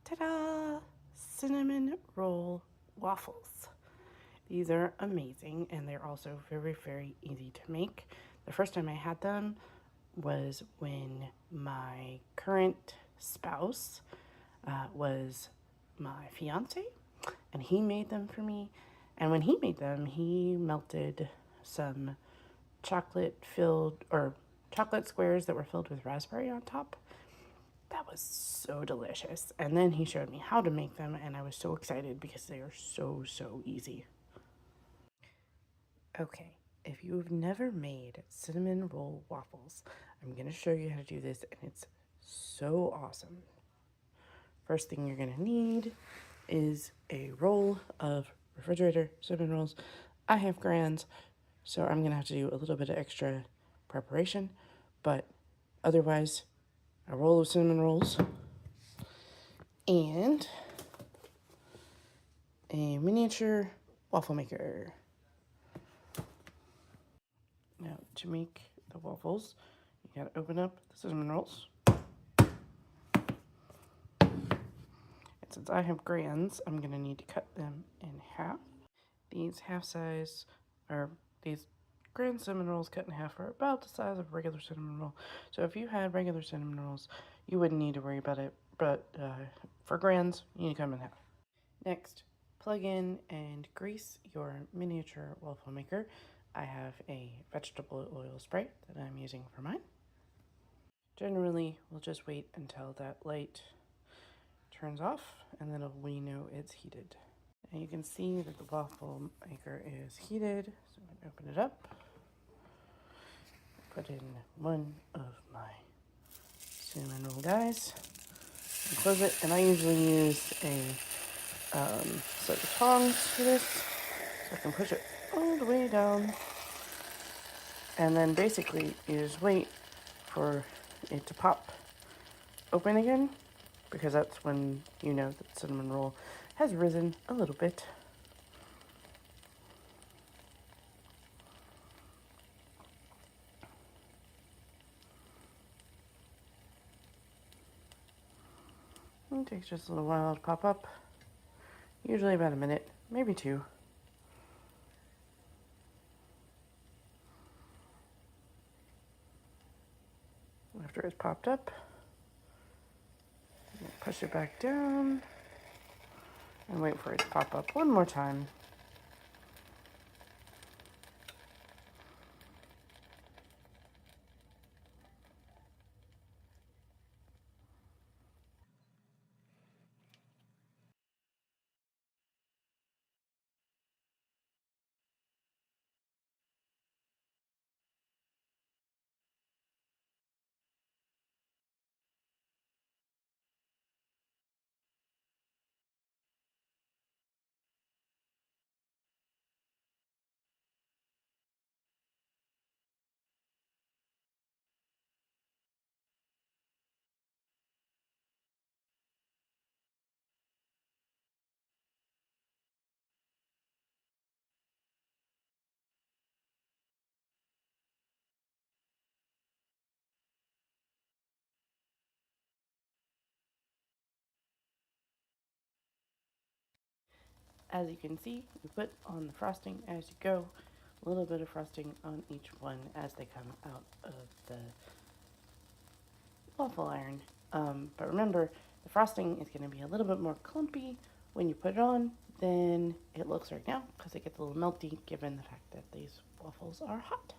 Ta-da! Cinnamon roll waffles. These are amazing and they're also very, very easy to make. The first time I had them was when my current spouse was my fiance, and he made them for me. And when he made them, he melted some chocolate filled or chocolate squares that were filled with raspberry on top. That was so delicious. And then he showed me how to make them, and I was so excited because they are so, so easy. Okay, if you've never made cinnamon roll waffles, I'm going to show you how to do this, and it's so awesome. First thing you're going to need is a roll of refrigerator cinnamon rolls. I have grands, so I'm going to have to do a little bit of extra preparation, but otherwise, a roll of cinnamon rolls and a miniature waffle maker. Now, to make the waffles, you gotta open up the cinnamon rolls. And since I have grands, I'm gonna need to cut them in half. These these grand cinnamon rolls cut in half are about the size of a regular cinnamon roll. So if you had regular cinnamon rolls, you wouldn't need to worry about it. But for grands, you need to cut them in half. Next, plug in and grease your miniature waffle maker. I have a vegetable oil spray that I'm using for mine. Generally, we'll just wait until that light turns off, and then we know it's heated. And you can see that the waffle maker is heated, so I'm going to open it up. Put in one of my cinnamon roll dies and close it. And I usually use a set of tongs for this, so I can push it all the way down. And then basically you just wait for it to pop open again, because that's when you know that the cinnamon roll has risen a little bit. It takes just a little while to pop up, usually about a minute, maybe 2. After it's popped up, push it back down and wait for it to pop up one more time. As you can see, you put on the frosting as you go, a little bit of frosting on each one as they come out of the waffle iron. But remember, the frosting is going to be a little bit more clumpy when you put it on than it looks right now, because it gets a little melty given the fact that these waffles are hot.